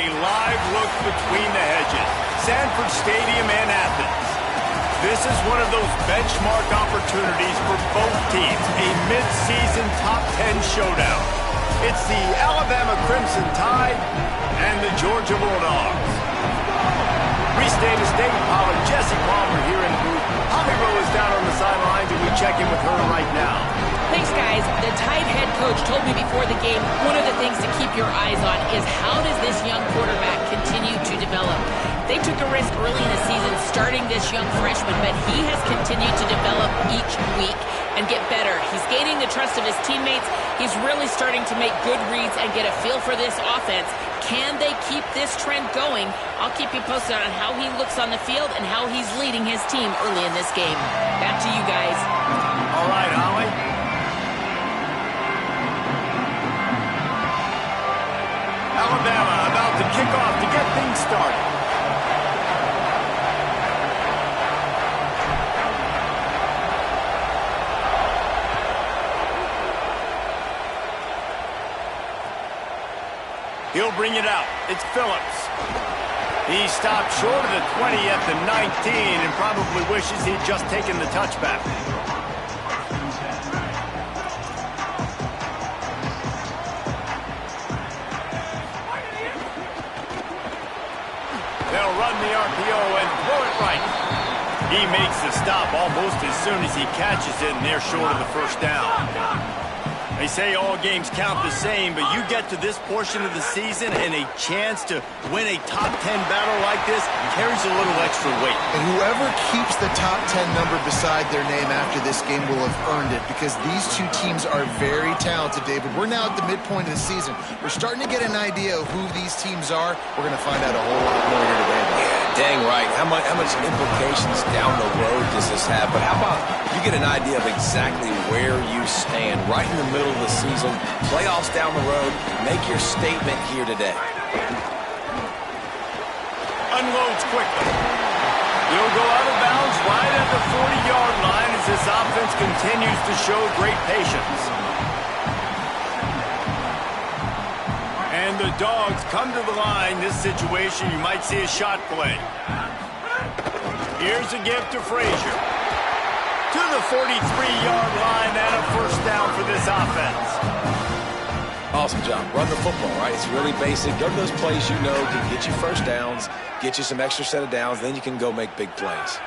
A live look between the hedges. Sanford Stadium and Athens. This is one of those benchmark opportunities for both teams. A mid-season top 10 showdown. It's the Alabama Crimson Tide and the Georgia Bulldogs. Restate State Pollard, Jesse Palmer here in the booth. Holly Rowe is down on the sidelines, and we check in with her right now. Thanks, guys. The Tide head coach told me before the game, one of the things to keep your eyes on is how does this young quarterback continue to develop? They took a risk early in the season starting this young freshman, but he has continued to develop each week and get better. He's gaining the trust of his teammates. He's really starting to make good reads and get a feel for this offense. Can they keep this trend going? I'll keep you posted on how he looks on the field and how he's leading his team early in this game. Back to you guys. All right, Holly. Alabama about to kick off to get things started. He'll bring it out. It's Phillips. He stopped short of the 20 at the 19 and probably wishes he'd just taken the touchback. They'll run the RPO and throw it right. He makes the stop almost as soon as he catches it, and they're short of the first down. They say all games count the same, but you get to this portion of the season and a chance to win a top 10 battle like this carries a little extra weight. And whoever keeps the top 10 number beside their name after this game will have earned it, because these two teams are very talented, David. We're now at the midpoint of the season. We're starting to get an idea of who these teams are. We're going to find out a whole lot more here today. Yeah, dang right. How much implications down the road does this have? But how about you get an idea of exactly where you stand right in the middle of the season, playoffs down the road, make your statement here today. Unloads quickly. He'll go out of bounds right at the 40-yard line as this offense continues to show great patience. And the Dogs come to the line. This situation, you might see a shot play. Here's a gift to Frazier. To the 43-yard line and a first down for this offense. Awesome job. Run the football, right? It's really basic. Go to those plays you know can get you first downs, get you some extra set of downs, then you can go make big plays.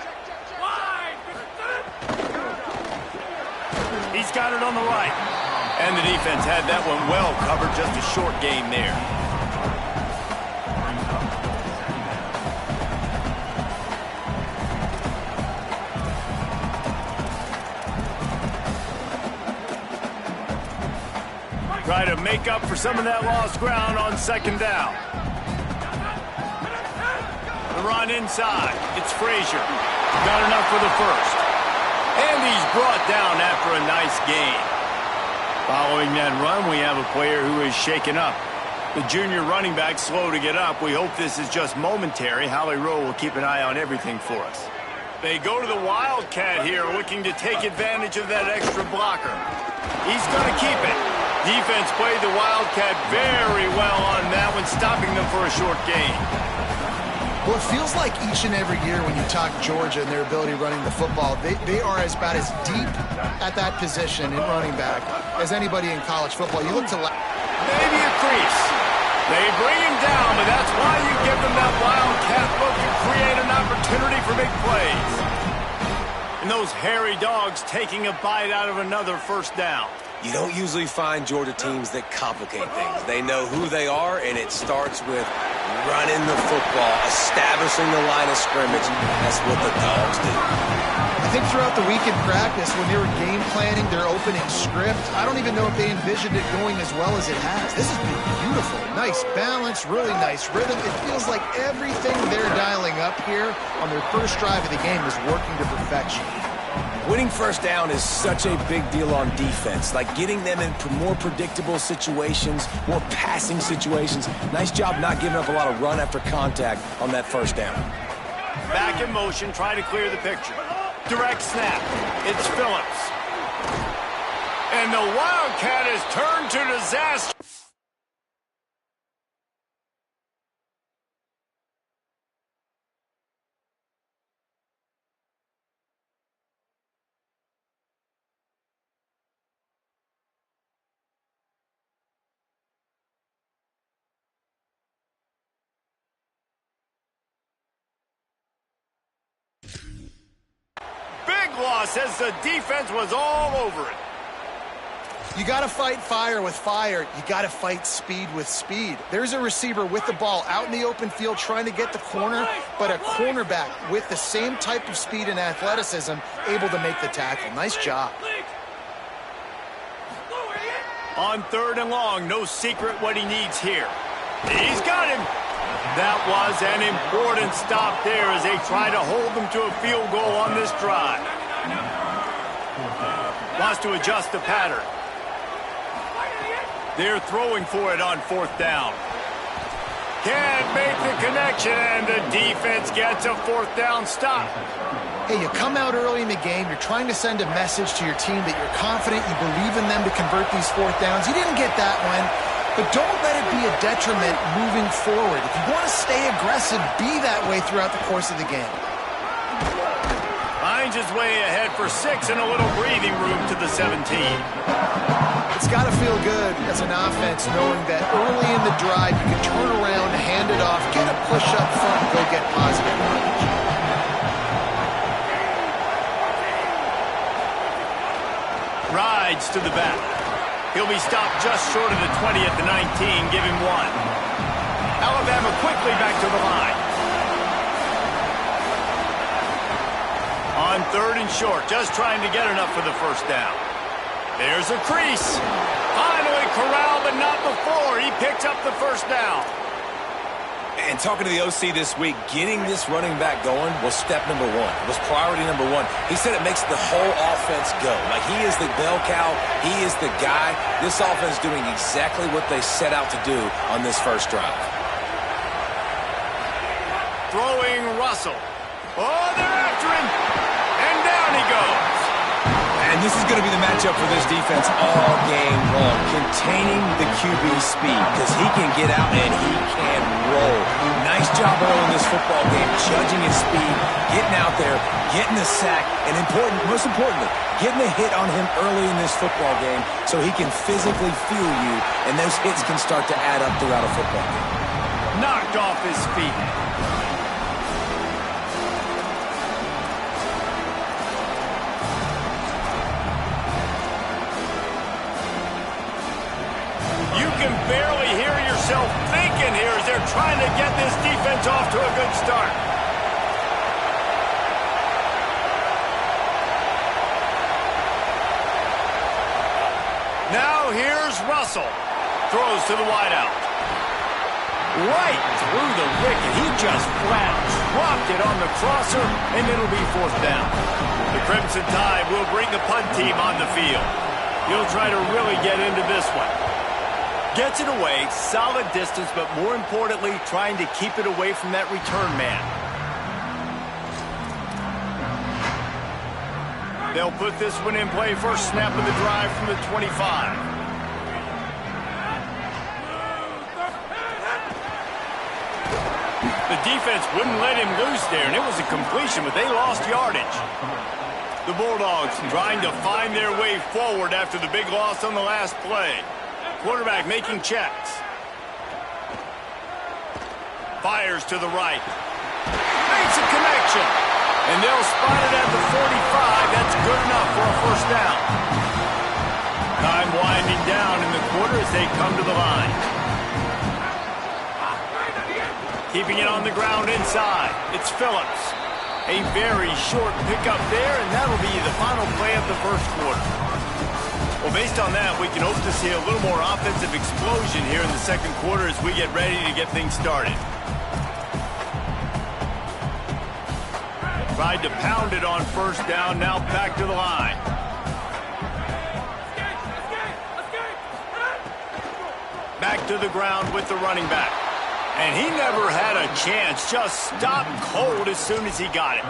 He's got it on the right. And the defense had that one well covered. Just a short gain there. Try to make up for some of that lost ground on second down. The run inside. It's Frazier. Got enough for the first. And he's brought down after a nice gain. Following that run, we have a player who is shaken up. The junior running back slow to get up. We hope this is just momentary. Holly Rowe will keep an eye on everything for us. They go to the Wildcat here, looking to take advantage of that extra blocker. He's going to keep it. Defense played the Wildcat very well on that one, stopping them for a short gain. Well, it feels like each and every year when you talk Georgia and their ability running the football, they are about as deep at that position in running back as anybody in college football. You look to maybe a crease. They bring him down, but that's why you give them that Wildcat look and create an opportunity for big plays. And those hairy Dogs taking a bite out of another first down. You don't usually find Georgia teams that complicate things. They know who they are, and it starts with running the football, establishing the line of scrimmage. That's what the Dogs do. I think throughout the week in practice, when they were game planning their opening script, I don't even know if they envisioned it going as well as it has. This has been beautiful. Nice balance, really nice rhythm. It feels like everything they're dialing up here on their first drive of the game is working to perfection. Winning first down is such a big deal on defense, like getting them in more predictable situations, more passing situations. Nice job not giving up a lot of run after contact on that first down. Back in motion, try to clear the picture. Direct snap. It's Phillips. And the Wildcat has turned to disaster. Bama says the defense was all over it. You got to fight fire with fire. You got to fight speed with speed. There's a receiver with the ball out in the open field trying to get the corner, but a cornerback with the same type of speed and athleticism able to make the tackle. Nice job. On 3rd and long, no secret what he needs here. He's got him. That was an important stop there as they try to hold them to a field goal on this drive. Wants to adjust the pattern. They're throwing for it on 4th down. Can't make the connection, and the defense gets a 4th down stop. Hey, you come out early in the game, you're trying to send a message to your team that you're confident, you believe in them to convert these 4th downs. You didn't get that one, but don't let it be a detriment moving forward. If you want to stay aggressive, be that way throughout the course of the game. Finds his way ahead for 6 and a little breathing room to the 17. It's got to feel good as an offense knowing that early in the drive you can turn around, hand it off, get a push up front, and go get positive yardage. Rides to the back. He'll be stopped just short of the 20 at the 19. Give him 1. Alabama quickly back to the line. On 3rd and short, just trying to get enough for the 1st down. There's a crease. Finally corralled, but not before. He picks up the 1st down. And talking to the OC this week, getting this running back going was step number 1. It was priority number 1. He said it makes the whole offense go. Like, he is the bell cow. He is the guy. This offense doing exactly what they set out to do on this first drive. Throwing Russell. Oh, they're after him. And down he goes. And this is going to be the matchup for this defense all game long, containing the QB speed, because he can get out and he can roll. Nice job early in this football game, judging his speed, getting out there, getting the sack, and most importantly, getting a hit on him early in this football game so he can physically feel you, and those hits can start to add up throughout a football game. Knocked off his feet. You can barely hear yourself thinking here as they're trying to get this defense off to a good start. Now here's Russell. Throws to the wideout. Right through the wicket. He just flat dropped it on the crosser, and it'll be 4th down. The Crimson Tide will bring the punt team on the field. He'll try to really get into this one. Gets it away, solid distance, but more importantly, trying to keep it away from that return man. They'll put this one in play. First snap of the drive from the 25. The defense wouldn't let him loose there, and it was a completion, but they lost yardage. The Bulldogs trying to find their way forward after the big loss on the last play. Quarterback making checks. Fires to the right. Makes a connection. And they'll spot it at the 45. That's good enough for a 1st down. Time winding down in the quarter as they come to the line. Keeping it on the ground inside. It's Phillips. A very short pickup there, and that'll be the final play of the 1st quarter. Well, based on that, we can hope to see a little more offensive explosion here in the 2nd quarter as we get ready to get things started. Tried to pound it on 1st down, now back to the line. Back to the ground with the running back. And he never had a chance, just stopped cold as soon as he got it.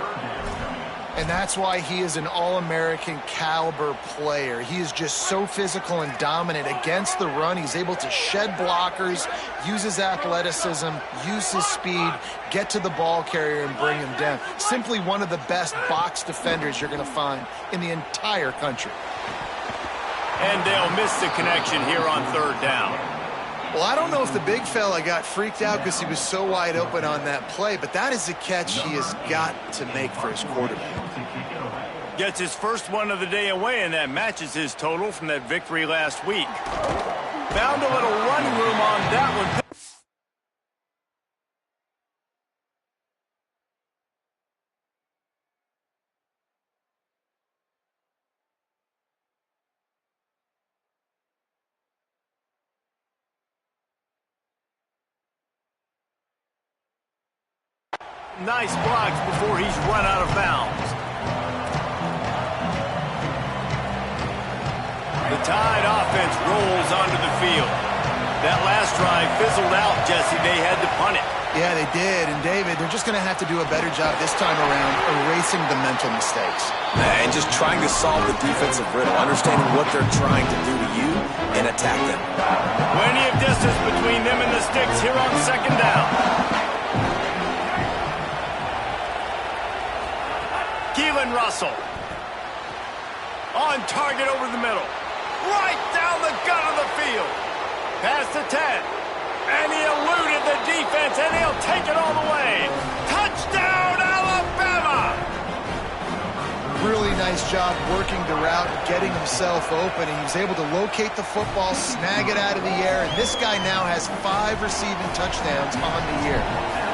And that's why he is an All-American caliber player. He is just so physical and dominant against the run. He's able to shed blockers, use his athleticism, use his speed, get to the ball carrier and bring him down. Simply one of the best box defenders you're going to find in the entire country. And they'll miss the connection here on 3rd down. Well, I don't know if the big fella got freaked out because he was so wide open on that play, but that is a catch he has got to make for his quarterback. Gets his first one of the day away, and that matches his total from that victory last week. Found a little run room on that one. Nice blocks before he's run out of bounds. The Tide offense rolls onto the field. That last drive fizzled out, Jesse. They had to punt it. Yeah, they did. And, David, they're just going to have to do a better job this time around erasing the mental mistakes. And just trying to solve the defensive riddle, understanding what they're trying to do to you and attack them. Plenty of distance between them and the sticks here on second down. Keelan Russell. On target over the middle. Right down the gut of the field. Past the 10. And he eluded the defense, and he'll take it all the way. Touchdown, Alabama! Really nice job working the route, getting himself open, and he was able to locate the football, snag it out of the air, and this guy now has 5 receiving touchdowns on the year.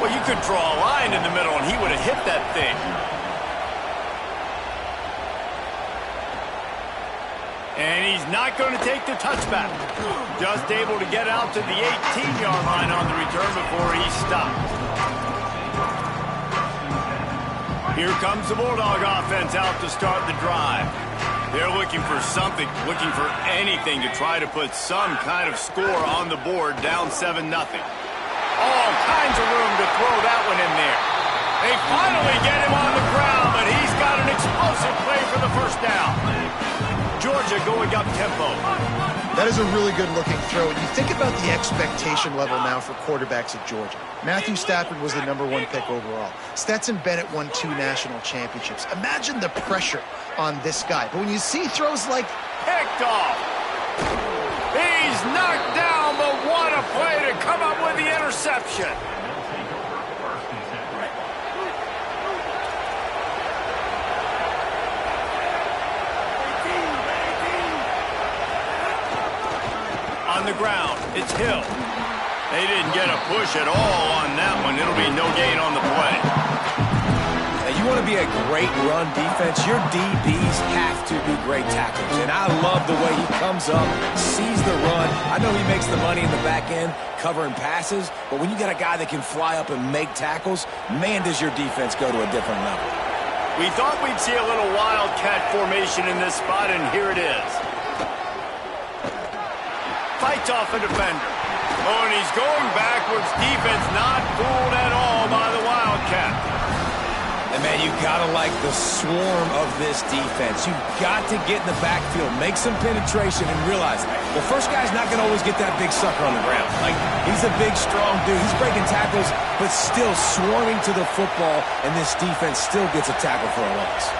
Well, you could draw a line in the middle, and he would have hit that thing. And he's not going to take the touchback. Just able to get out to the 18-yard line on the return before he stopped. Here comes the Bulldog offense out to start the drive. They're looking for something, looking for anything to try to put some kind of score on the board, down 7-0. All kinds of room to throw that one in there. They finally get him on the ground, but he's got an explosive play for the first down. Georgia going up tempo. That is a really good-looking throw. And you think about the expectation level now for quarterbacks at Georgia. Matthew Stafford was the #1 pick overall. Stetson Bennett won 2 national championships. Imagine the pressure on this guy. But when you see throws like... Picked off. He's knocked down, but what a play to come up with the interception. On the ground, it's Hill. They didn't get a push at all on that one. It'll be no gain on the play. Now, you want to be a great run defense, your DBs have to be great tacklers. And I love the way he comes up, sees the run. I know he makes the money in the back end covering passes, but when you got a guy that can fly up and make tackles, man, does your defense go to a different level. We thought we'd see a little wildcat formation in this spot, and here it is. Fights off a defender. Oh, and he's going backwards. Defense not fooled at all by the Wildcat. And, man, you got to like the swarm of this defense. You've got to get in the backfield, make some penetration, and realize the first guy's not going to always get that big sucker on the ground. Like, he's a big, strong dude. He's breaking tackles, but still swarming to the football, and this defense still gets a tackle for a loss.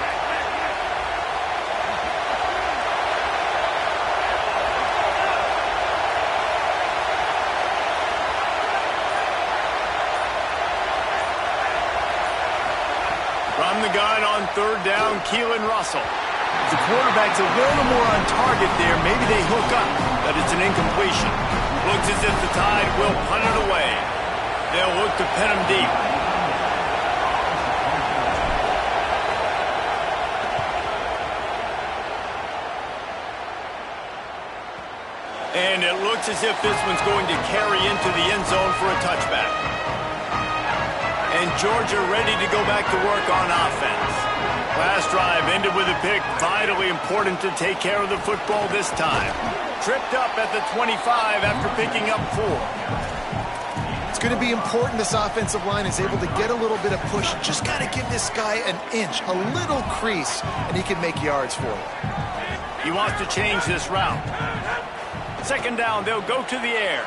From the gun on third down, Keelan Russell. The quarterback's a little more on target there. Maybe they hook up, but it's an incompletion. Looks as if the Tide will punt it away. They'll look to pin him deep. And it looks as if this one's going to carry into the end zone for a touchback. And Georgia ready to go back to work on offense. Last drive ended with a pick. Vitally important to take care of the football this time. Tripped up at the 25 after picking up 4. It's going to be important this offensive line is able to get a little bit of push. Just got to give this guy an inch, a little crease, and he can make yards for you. He wants to change this route. Second down, they'll go to the air.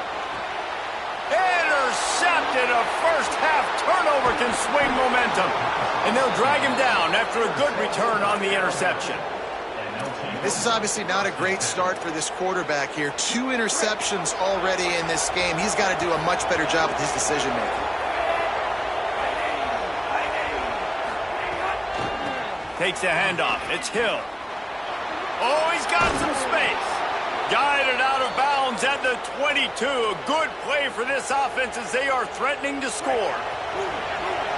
Intercepted. A first-half turnover can swing momentum. And they'll drag him down after a good return on the interception. This is obviously not a great start for this quarterback here. 2 interceptions already in this game. He's got to do a much better job with his decision-making. Takes the handoff. It's Hill. Oh, he's got some space. Guided out of bounds at the 22. A good play for this offense as they are threatening to score.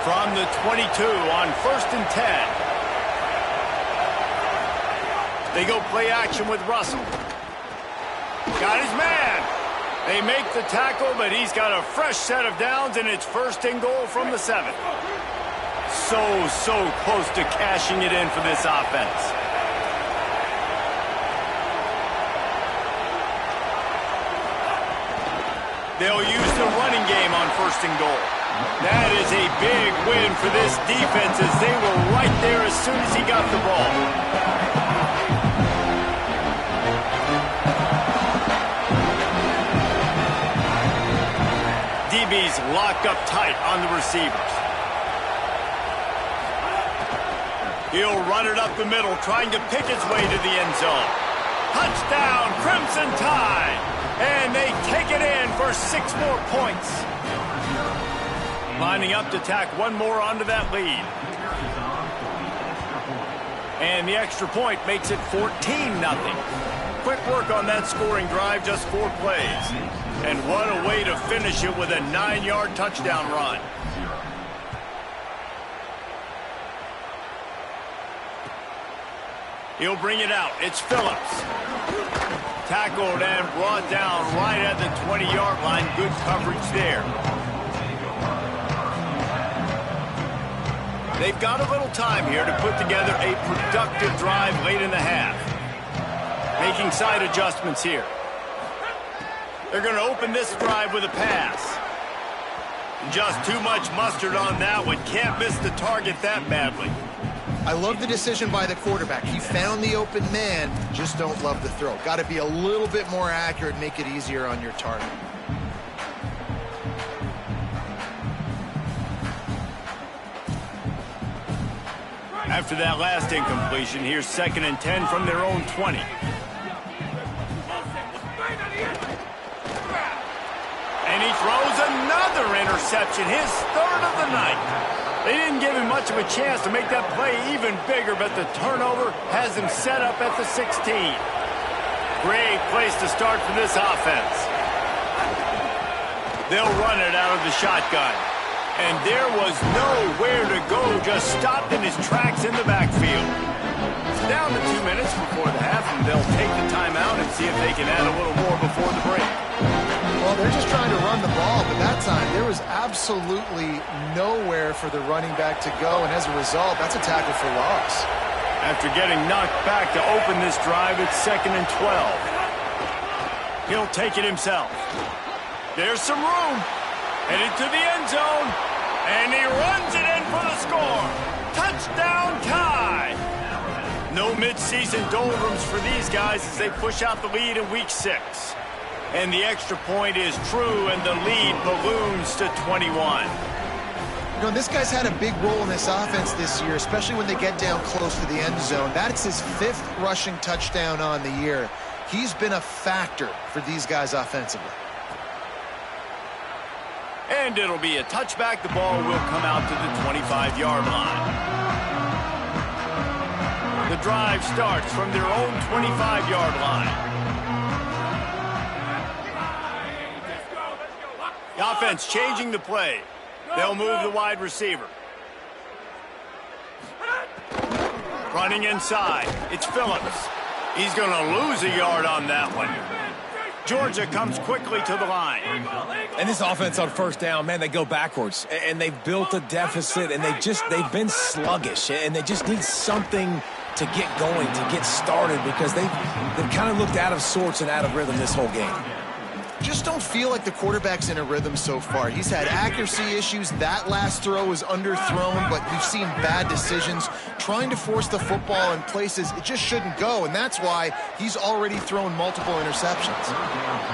From the 22 on 1st and 10. They go play action with Russell. Got his man. They make the tackle, but he's got a fresh set of downs, and it's 1st and goal from the 7. So close to cashing it in for this offense. They'll use the running game on 1st and goal. That is a big win for this defense as they were right there as soon as he got the ball. DB's locked up tight on the receivers. He'll run it up the middle, trying to pick his way to the end zone. Touchdown, Crimson Tide! And they take it in for 6 more points. Lining up to tack one more onto that lead. And the extra point makes it 14-0. Quick work on that scoring drive, just 4 plays. And what a way to finish it with a 9-yard touchdown run. He'll bring it out. It's Phillips. Tackled and brought down right at the 20-yard line. Good coverage there. They've got a little time here to put together a productive drive late in the half. Making side adjustments here. They're going to open this drive with a pass. Just too much mustard on that one. Can't miss the target that badly. I love the decision by the quarterback. He found the open man, just don't love the throw. Got to be a little bit more accurate, make it easier on your target. After that last incompletion, here's 2nd and 10 from their own 20. And he throws another interception, his 3rd of the night. They didn't give him much of a chance to make that play even bigger, but the turnover has him set up at the 16. Great place to start for this offense. They'll run it out of the shotgun. And there was nowhere to go, just stopped in his tracks in the backfield. It's down to 2 minutes before the half, and they'll take the timeout and see if they can add a little more before the break. Well, they're just trying to run the ball, but that time there was absolutely nowhere for the running back to go, and as a result, that's a tackle for loss. After getting knocked back to open this drive, it's 2nd and 12. He'll take it himself. There's some room. Headed to the end zone, and he runs it in for the score. Touchdown, Tide! No midseason doldrums for these guys as they push out the lead in Week 6. And the extra point is true, and the lead balloons to 21. You know, this guy's had a big role in this offense this year, especially when they get down close to the end zone. That's his 5th rushing touchdown on the year. He's been a factor for these guys offensively. And it'll be a touchback. The ball will come out to the 25-yard line. The drive starts from their own 25-yard line. The offense changing the play. They'll move the wide receiver. Running inside. It's Phillips. He's going to lose a yard on that one. Georgia comes quickly to the line. And this offense on 1st down, man, they go backwards. And they've built a deficit, and they've been sluggish. And they just need something to get going, to get started, because they've kind of looked out of sorts and out of rhythm this whole game. Just don't feel like the quarterback's in a rhythm so far. He's had accuracy issues. That last throw was underthrown, but we've seen bad decisions. Trying to force the football in places it just shouldn't go, and that's why he's already thrown multiple interceptions.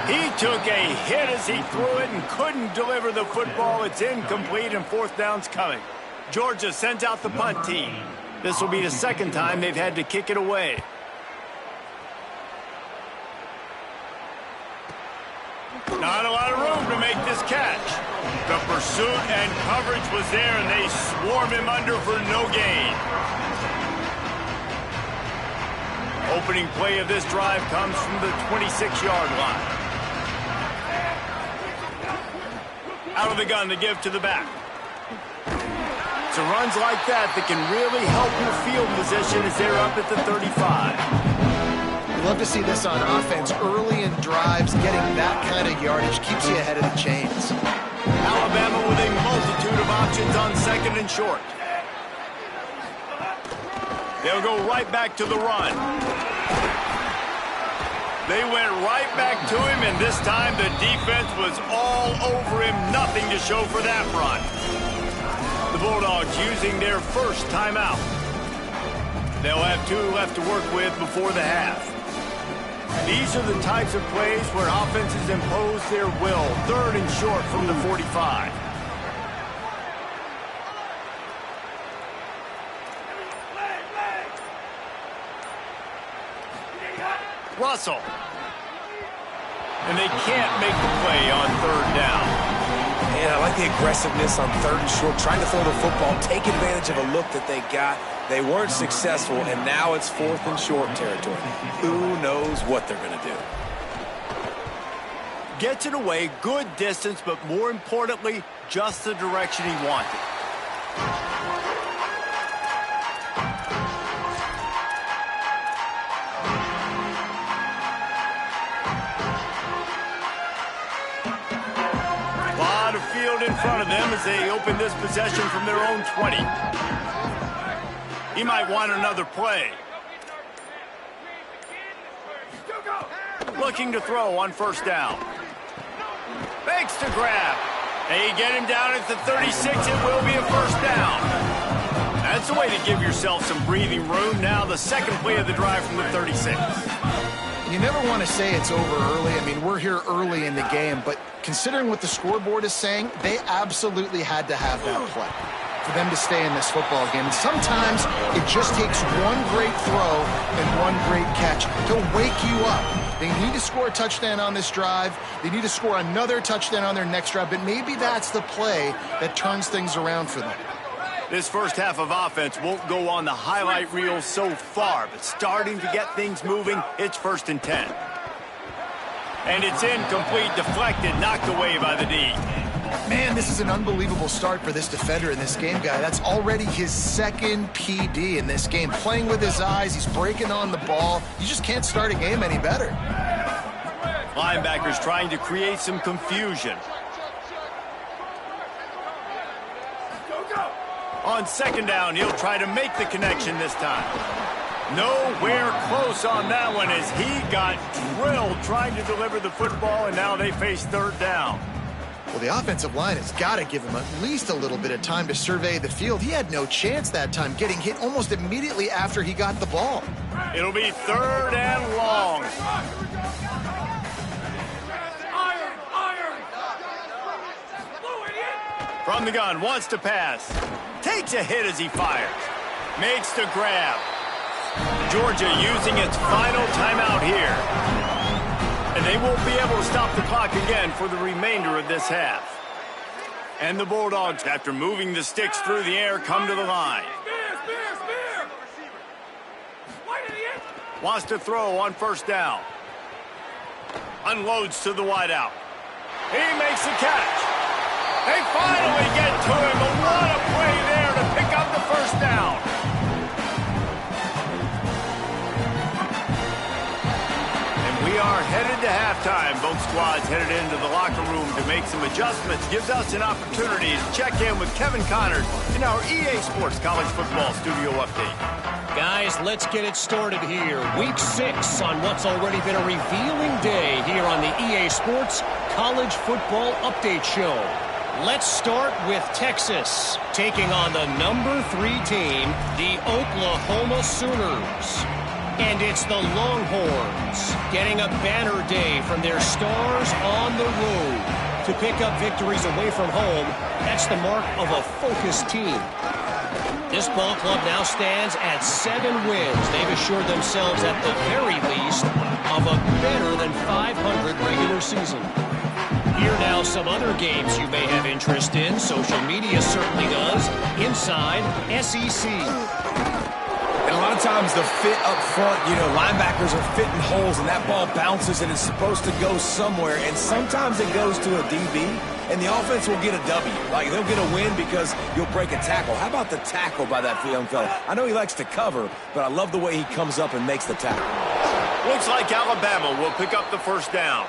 He took a hit as he threw it and couldn't deliver the football. It's incomplete, and 4th down's coming. Georgia sends out the punt team. This will be the 2nd time they've had to kick it away. Not a lot of room to make this catch. The pursuit and coverage was there, and they swarm him under for no gain. Opening play of this drive comes from the 26-yard line. Out of the gun to give to the back. It's runs like that that can really help your field position as they're up at the 35. You love to see this on offense. Early in drives, getting that kind of yardage keeps you ahead of the chains. Alabama with a multitude of options on second and short. They'll go right back to the run. They went right back to him, and this time the defense was all over him. Nothing to show for that run. The Bulldogs using their first timeout. They'll have 2 left to work with before the half. These are the types of plays where offenses impose their will. 3rd and short from the 45. Russell. And they can't make the play on 3rd down. And I like the aggressiveness on 3rd and short, trying to throw the football, take advantage of a look that they got. They weren't successful, and now it's 4th and short territory. Who knows what they're going to do? Gets it away, good distance, but more importantly, just the direction he wanted. Field in front of them as they open this possession from their own 20. He might want another play. Looking to throw on 1st down. Fakes to grab. They get him down at the 36. It will be a 1st down. That's a way to give yourself some breathing room. Now the second play of the drive from the 36. You never want to say it's over early. I mean, we're here early in the game, but considering what the scoreboard is saying, they absolutely had to have that play for them to stay in this football game. And sometimes it just takes one great throw and one great catch to wake you up. They need to score a touchdown on this drive. They need to score another touchdown on their next drive, but maybe that's the play that turns things around for them. This first half of offense won't go on the highlight reel so far, but starting to get things moving, it's 1st and 10. And it's incomplete, deflected, knocked away by the D. Man, this is an unbelievable start for this defender in this game, guy. That's already his 2nd PD in this game. Playing with his eyes, he's breaking on the ball. You just can't start a game any better. Linebackers trying to create some confusion. On 2nd down, he'll try to make the connection this time. Nowhere close on that one as he got drilled trying to deliver the football, and now they face 3rd down. Well, the offensive line has got to give him at least a little bit of time to survey the field. He had no chance that time, getting hit almost immediately after he got the ball. It'll be 3rd and long. From the gun, wants to pass. Takes a hit as he fires. Makes the grab. Georgia using its final timeout here. And they won't be able to stop the clock again for the remainder of this half. And the Bulldogs, after moving the sticks through the air, come to the line. Wants to throw on 1st down. Unloads to the wideout. He makes the catch. They finally get to him, but what a play there to pick up the 1st down. And we are headed to halftime. Both squads headed into the locker room to make some adjustments. Gives us an opportunity to check in with Kevin Connors in our EA Sports College Football Studio Update. Guys, let's get it started here. Week 6 on what's already been a revealing day here on the EA Sports College Football Update Show. Let's start with Texas, taking on the number 3 team, the Oklahoma Sooners. And it's the Longhorns getting a banner day from their stars on the road. To pick up victories away from home, that's the mark of a focused team. This ball club now stands at 7 wins. They've assured themselves at the very least of a better than 500 regular season. Here now some other games you may have interest in. Social media certainly does. Inside SEC. And a lot of sometimes the fit up front, linebackers are fitting holes and that ball bounces and it's supposed to go somewhere, and sometimes it goes to a DB and the offense will get a W. Like, they'll get a win because you'll break a tackle. How about the tackle by that young fella? I know he likes to cover, but I love the way he comes up and makes the tackle. Looks like Alabama will pick up the first down.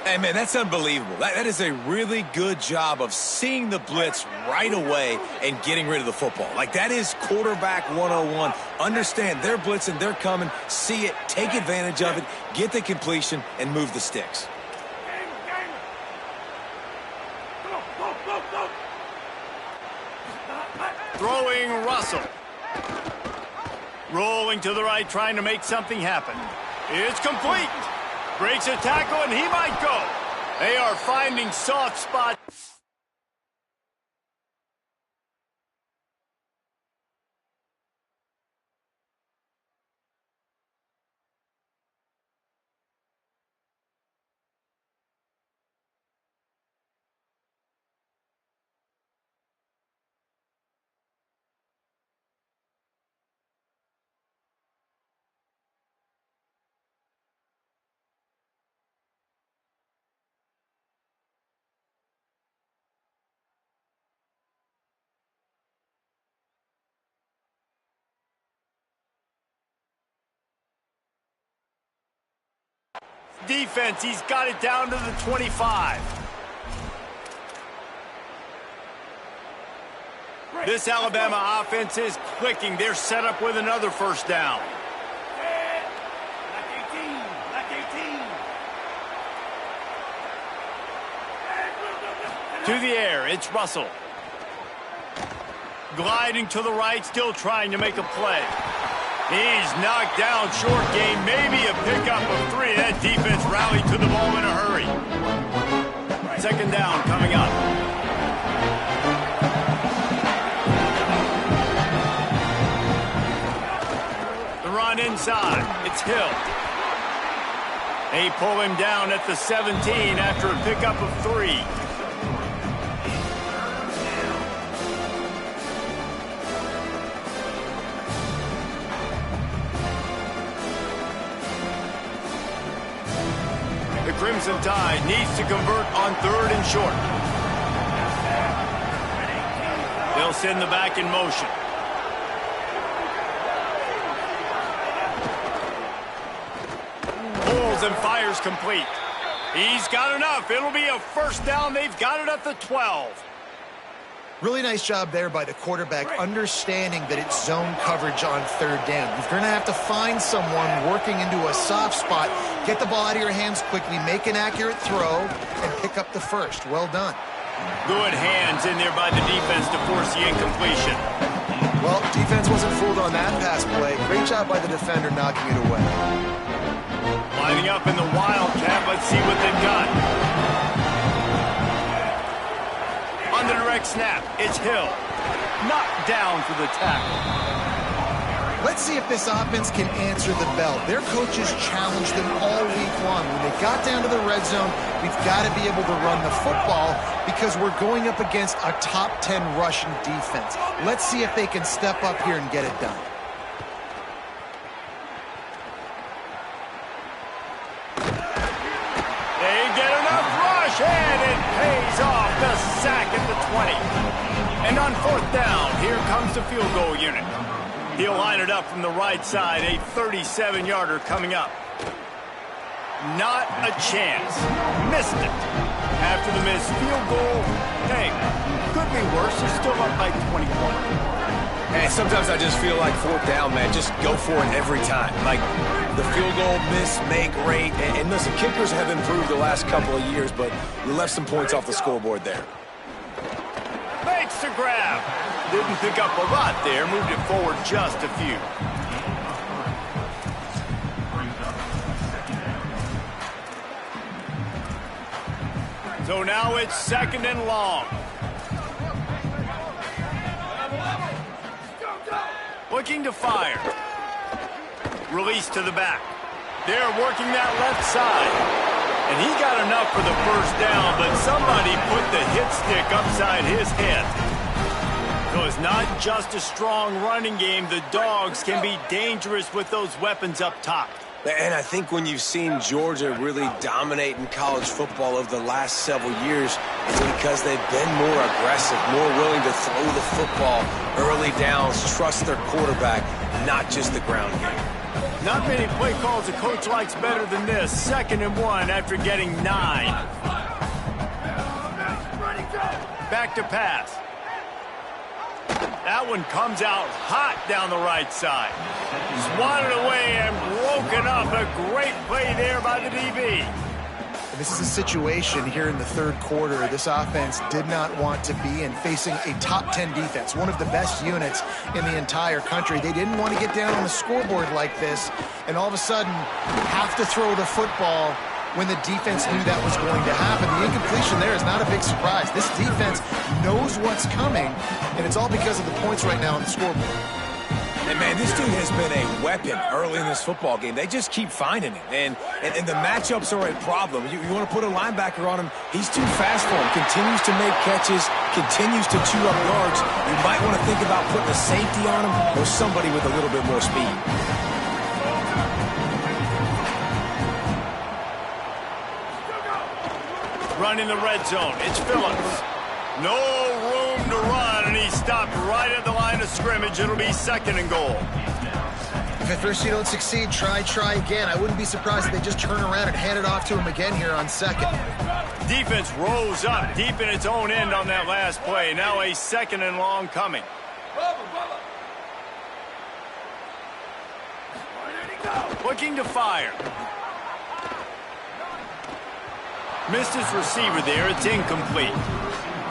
Hey, man, that's unbelievable. That is a really good job of seeing the blitz right away and getting rid of the football. Like, that is quarterback 101. Understand they're blitzing, they're coming, see it, take advantage of it, get the completion, and move the sticks. Throwing Russell. Rolling to the right, trying to make something happen. It's complete. Breaks a tackle, and he might go. They are finding soft spots. Defense, he's got it down to the 25. This Alabama offense is clicking. They're set up with another first down. To the air, it's Russell. Gliding to the right, still trying to make a play. He's knocked down short game, maybe a pickup of 3. That defense rallied to the ball in a hurry. Second down coming up. The run inside. It's Hill. They pull him down at the 17 after a pickup of 3. Crimson Tide needs to convert on 3rd and short. They'll send the back in motion. Pulls and fires complete. He's got enough. It'll be a first down. They've got it at the 12. Really nice job there by the quarterback, understanding that it's zone coverage on 3rd down. You're going to have to find someone working into a soft spot, get the ball out of your hands quickly, make an accurate throw, and pick up the first. Well done. Good hands in there by the defense to force the incompletion. Well, defense wasn't fooled on that pass play. Great job by the defender knocking it away. Lining up in the Wildcat. Let's see what they've got. On the direct snap, it's Hill. Knocked down for the tackle. Let's see if this offense can answer the bell. Their coaches challenged them all week long. When they got down to the red zone, we've got to be able to run the football because we're going up against a top 10 Russian defense. Let's see if they can step up here and get it done. They get enough rush, and it pays off. The sack at the 20. And on 4th down, here comes the field goal unit. He'll line it up from the right side, a 37-yarder coming up. Not a chance. Missed it. After the missed field goal, hey, could be worse. They're still up by 21. And sometimes I just feel like 4th down, man, just go for it every time. Like, the field goal, miss, make, rate. And listen, kickers have improved the last couple of years, but you left some points off the scoreboard there. Makes the grab. Didn't pick up a lot there. Moved it forward just a few. So now it's 2nd and long. Looking to fire. Release to the back. They're working that left side. And he got enough for the first down, but somebody put the hit stick upside his head. So it's not just a strong running game. The Dogs can be dangerous with those weapons up top. And I think when you've seen Georgia really dominate in college football over the last several years, it's because they've been more aggressive, more willing to throw the football, early downs, trust their quarterback, not just the ground game. Not many play calls a coach likes better than this. 2nd and 1 after getting 9. Back to pass. That one comes out hot down the right side. Swatted away and broken up. A great play there by the DB. This is a situation here in the 3rd quarter this offense did not want to be in, facing a top 10 defense, one of the best units in the entire country. They didn't want to get down on the scoreboard like this and all of a sudden have to throw the football when the defense knew that was going to happen. The incompletion there is not a big surprise. This defense knows what's coming, and it's all because of the points right now on the scoreboard. And, man, this dude has been a weapon early in this football game. They just keep finding him. And the matchups are a problem. You want to put a linebacker on him, he's too fast for him. Continues to make catches, continues to chew up yards. You might want to think about putting a safety on him or somebody with a little bit more speed. Run in the red zone. It's Phillips. No room to run, and he stopped right at the line of scrimmage. It'll be 2nd and goal. If at first you don't succeed, try again. I wouldn't be surprised if they just turn around and hand it off to him again here on 2nd. Defense rose up deep in its own end on that last play. Now a 2nd and long coming. Looking to fire. Missed his receiver there. It's incomplete.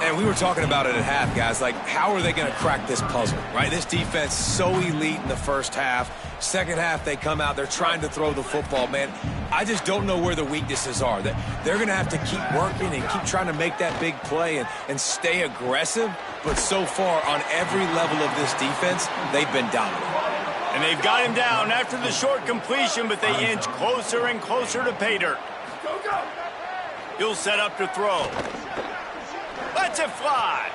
And we were talking about it at half, guys. Like, how are they going to crack this puzzle, right? This defense so elite in the first half. Second half, they come out. They're trying to throw the football, man. I just don't know where the weaknesses are. That they're going to have to keep working and keep trying to make that big play and stay aggressive. But so far, on every level of this defense, they've been dominant. And they've got him down after the short completion, but they inch closer and closer to pay dirt. He'll set up to throw. Lets it fly.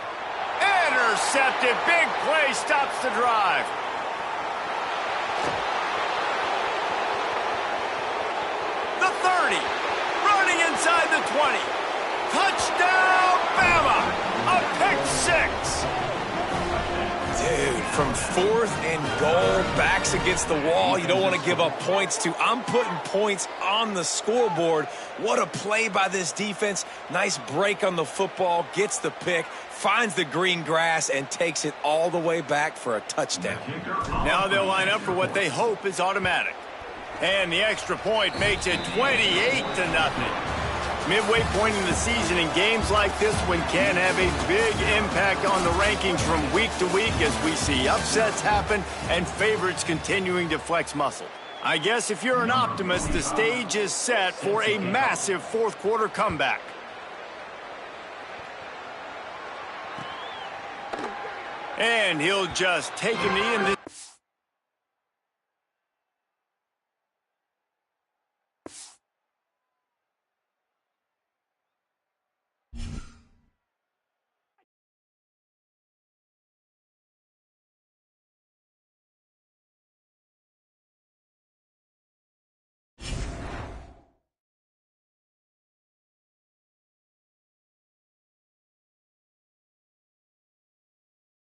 Intercepted. Big play stops the drive. The 30. Running inside the 20. Touchdown, Bama. A pick 6. Dude, from 4th and goal, backs against the wall, you don't want to give up points to. I'm putting points on the scoreboard. What a play by this defense. Nice break on the football, gets the pick, finds the green grass, and takes it all the way back for a touchdown. Now they'll line up for what they hope is automatic. And the extra point makes it 28-0. Midway point in the season, in games like this one can have a big impact on the rankings from week to week as we see upsets happen and favorites continuing to flex muscle. I guess if you're an optimist, the stage is set for a massive 4th quarter comeback. And he'll just take a knee in this.